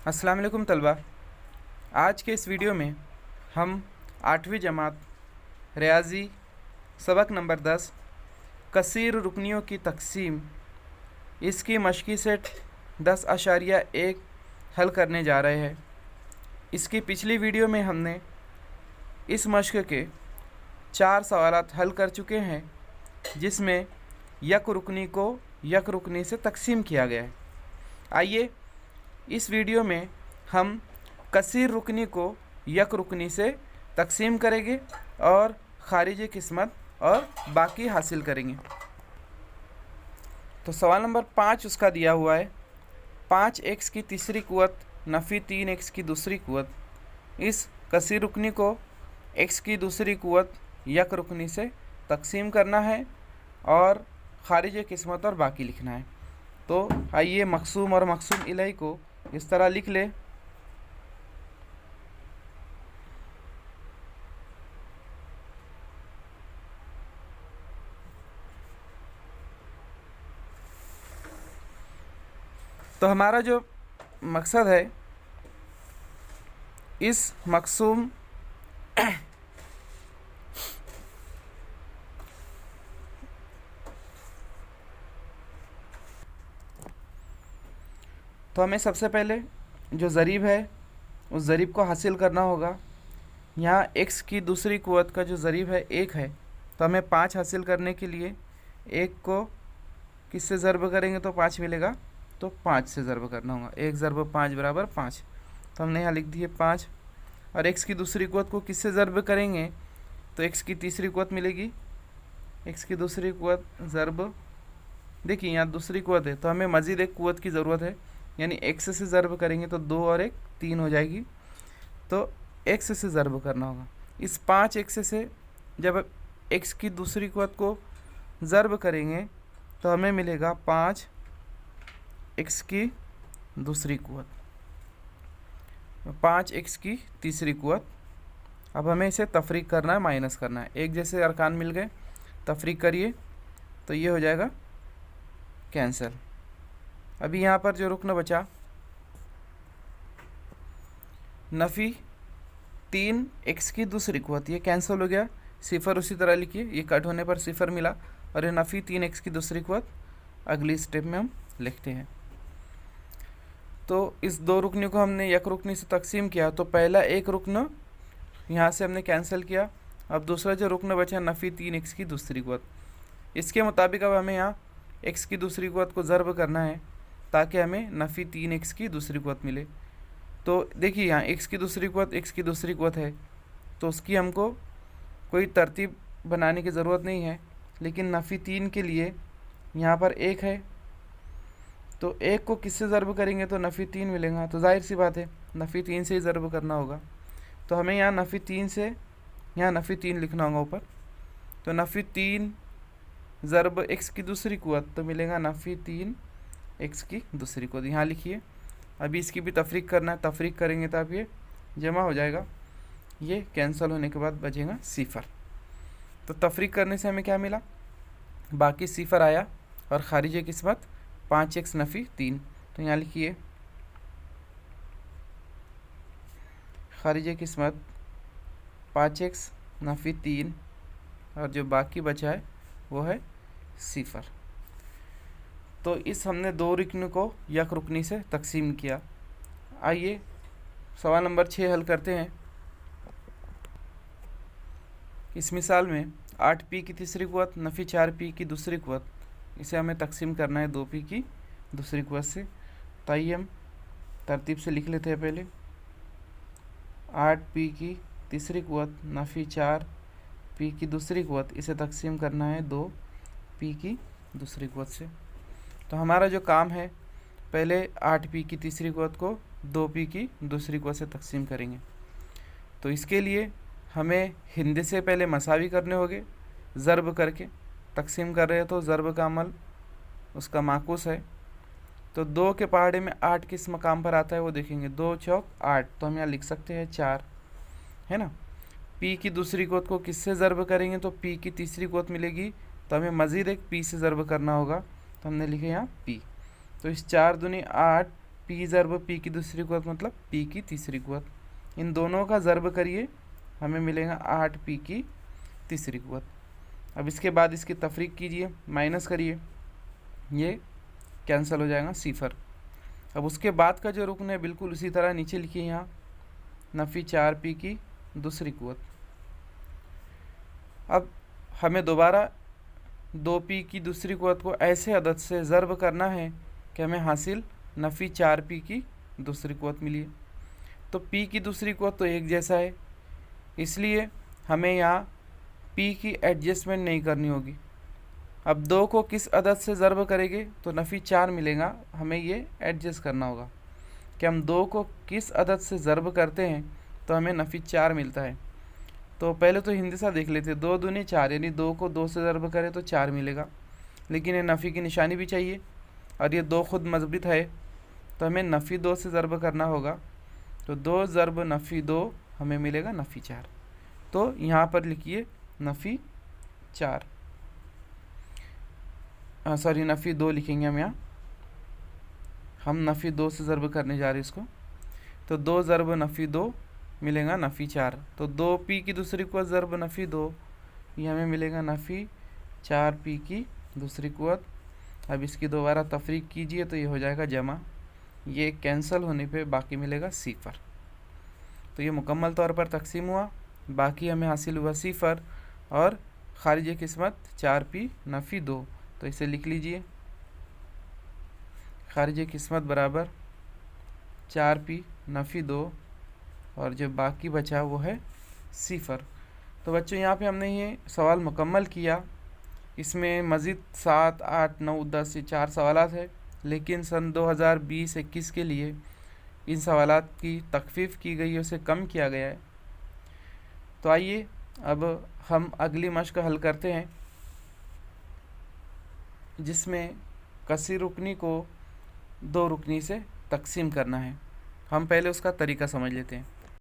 अस्सलाम वालेकुम तलबा। आज के इस वीडियो में हम 8वीं जमात रियाजी सबक नंबर 10 कसीर रुकनियों की तकसीम इसकी मश्की सेट 10.1 हल करने जा रहे हैं। इसकी पिछली वीडियो में हमने इस मश्क के 4 सवालात हल कर चुके हैं, जिसमें यक रुकनी को यक रुकनी से तकसीम किया गया है। आइए इस वीडियो में हम कसीर रुकनी को यक रुकनी से तकसीम करेंगे और खारिज किस्मत और बाकी हासिल करेंगे। तो सवाल नंबर 5 उसका दिया हुआ है, 5x की तीसरी कुव्वत नफ़ी 3x की दूसरी कुव्वत। इस कसीर रुकनी को x की दूसरी कुव्वत यक रुकनी से तकसीम करना है और खारिज किस्मत और बाकी लिखना है। तो आइए मकसूम और मकसूम इलैहि को इस तरह लिख ले। तो हमारा जो मकसद है, इस मकसूम तो हमें सबसे पहले जो ज़रीब है उस ज़रीब को हासिल करना होगा। यहाँ x की दूसरी कुव्वत का जो ज़रीब है 1 है, तो हमें 5 हासिल करने के लिए 1 को किससे ज़र्ब करेंगे तो 5 मिलेगा, तो 5 से ज़र्ब करना होगा। 1 ज़र्ब 5 बराबर 5। तो हमने यहाँ लिख दिए 5। और x की दूसरी कुव्वत को किससे ज़र्ब करेंगे तो x की तीसरी कुव्वत मिलेगी। x की दूसरी कुव्वत ज़र्ब, देखिए यहाँ दूसरी कुव्वत है तो हमें मज़ीद एक कुव्वत की ज़रूरत है, यानी x से ज़र्ब करेंगे तो 2 और 1 3 हो जाएगी, तो x से ज़र्ब करना होगा। इस 5x से जब x की दूसरी कुव्वत को ज़र्ब करेंगे तो हमें मिलेगा 5x की दूसरी कुव्वत, 5x की तीसरी कुव्वत। अब हमें इसे तफरीक करना है, माइनस करना है। एक जैसे अरकान मिल गए, तफरीक करिए तो ये हो जाएगा कैंसिल। अभी यहाँ पर जो रुकन बचा नफ़ी 3x की दूसरी कुव्वत, ये कैंसिल हो गया। सिफ़र उसी तरह लिखिए, ये कट होने पर सिफ़र मिला, और ये नफ़ी 3x की दूसरी कुव्वत अगली स्टेप में हम लिखते हैं। तो इस दो रुकनी को हमने यक रुकनी से तकसीम किया, तो पहला एक रुकन यहाँ से हमने कैंसिल किया। अब दूसरा जो रुकन बचा नफ़ी 3x की दूसरी कुव्वत, इसके मुताबिक अब हमें यहाँ x की दूसरी कुव्वत को ज़र्ब करना है ताकि हमें नफ़ी 3x की दूसरी कुव्वत मिले। तो देखिए यहाँ x की दूसरी कुव्वत x की दूसरी कुव्वत है, तो उसकी हमको कोई तरतीब बनाने की ज़रूरत नहीं है, लेकिन नफ़ी 3 के लिए यहाँ पर 1 है, तो 1 को किससे ज़र्ब करेंगे तो नफ़ी 3 मिलेगा। तो जाहिर सी बात है नफ़ी 3 से ही ज़र्ब करना होगा। तो हमें यहाँ नफ़ी 3 से यहाँ नफ़ी 3 लिखना होगा ऊपर। तो नफ़ी 3 ज़र्ब x की दूसरी कुव्वत, तो मिलेगा नफ़ी 3 x की दूसरी कुव्वत। यहाँ लिखिए। अभी इसकी भी तफरीक करना है, तफरीक करेंगे तो अब ये जमा हो जाएगा, ये कैंसिल होने के बाद बचेगा सिफ़र। तो तफरीक करने से हमें क्या मिला, बाकी सिफ़र आया और खारिज किस्मत 5x नफ़ी 3। तो यहाँ लिखिए खारिज किस्मत 5x नफ़ी 3, और जो बाकी बचा है वो है सिफ़र। तो इस हमने दो रुकनी को यक रुकनी से तकसीम किया। आइए सवाल नंबर 6 हल करते हैं। इस मिसाल में 8p की तीसरी कुव्वत नफ़ी 4p की दूसरी कुव्वत, इसे हमें तकसीम करना है 2p की दूसरी कुव्वत से। तो आइए हम तरतीब से लिख लेते हैं। पहले 8p की तीसरी कुव्वत नफ़ी 4p की दूसरी कुव्वत, इसे तकसीम करना है 2p की दूसरी कुव्वत से। तो हमारा जो काम है, पहले 8p की तीसरी कुव्वत को 2p की दूसरी कुव्वत से तकसीम करेंगे। तो इसके लिए हमें हिंदी से पहले मसावी करने होंगे, ज़र्ब करके तकसीम कर रहे हैं तो ज़र्ब का अमल उसका माकूस है। तो 2 के पहाड़े में 8 किस मकाम पर आता है वो देखेंगे। 2 चौक 8, तो हम यहाँ लिख सकते हैं 4, है ना। p की दूसरी कुव्वत को किससे ज़र्ब करेंगे तो p की तीसरी कुव्वत मिलेगी, तो हमें मज़ीद एक p से ज़र्ब करना होगा, तो हमने लिखे यहाँ p। तो इस 4 दूनी 8 p ज़र्ब p की दूसरी कुवत मतलब p की तीसरी कुवत। इन दोनों का ज़र्ब करिए, हमें मिलेगा 8p की तीसरी कुवत। अब इसके बाद इसकी तफरीक कीजिए, माइनस करिए, ये कैंसिल हो जाएगा सिफर। अब उसके बाद का जो रुकन है बिल्कुल उसी तरह नीचे लिखिए, यहाँ नफ़ी 4p की दूसरी कुवत। अब हमें दोबारा 2p की दूसरी कुवत को ऐसे अदद से ज़र्ब करना है कि हमें हासिल नफ़ी 4p की दूसरी कुवत मिली है। तो p की दूसरी कुवत तो एक जैसा है, इसलिए हमें यहाँ p की एडजस्टमेंट नहीं करनी होगी। अब 2 को किस अदद से ज़र्ब करेंगे तो नफ़ी 4 मिलेगा, हमें ये एडजस्ट करना होगा कि हम 2 को किस अदद से ज़र्ब करते हैं तो हमें नफ़ी 4 मिलता है। तो पहले तो हिंदी सा देख लेते, 2 दूनी 4, यानी 2 को 2 से ज़र्ब करें तो 4 मिलेगा, लेकिन ये नफ़ी की निशानी भी चाहिए और ये 2 खुद मज़बूत है, तो हमें नफ़ी 2 से ज़र्ब करना होगा। तो 2 ज़र्ब नफ़ी 2 हमें मिलेगा नफ़ी 4। तो यहाँ पर लिखिए नफ़ी 4, सॉरी नफ़ी 2 लिखेंगे हम यहाँ, हम नफ़ी 2 से ज़र्ब करने जा रहे हैं इसको। तो 2 ज़र्ब नफ़ी 2 मिलेगा नफ़ी 4। तो 2p की दूसरी कुवत ज़र्ब नफ़ी 2, ये हमें मिलेगा नफ़ी 4p की दूसरी कुवत। अब इसकी दोबारा तफरीक कीजिए तो ये हो जाएगा जमा, ये कैंसिल होने पे बाकी मिलेगा सिफर। तो ये मुकम्मल तौर पर तकसीम हुआ, बाकी हमें हासिल हुआ सिफर और खारिज किस्मत 4p नफ़ी 2। तो इसे लिख लीजिए, खारिज किस्मत बराबर 4p नफ़ी 2 और जो बाकी बचा वो है सिफर। तो बच्चों यहाँ पे हमने ये सवाल मुकम्मल किया। इसमें मज़ीद 7, 8, 9, 10 ये 4 सवालात है, लेकिन सन 2020-21 के लिए इन सवालात की तखफ़ीफ़ की गई है, उसे कम किया गया है। तो आइए अब हम अगली मश्क हल करते हैं, जिसमें कसी रुकनी को 2 रुकनी से तकसीम करना है। हम पहले उसका तरीका समझ लेते हैं।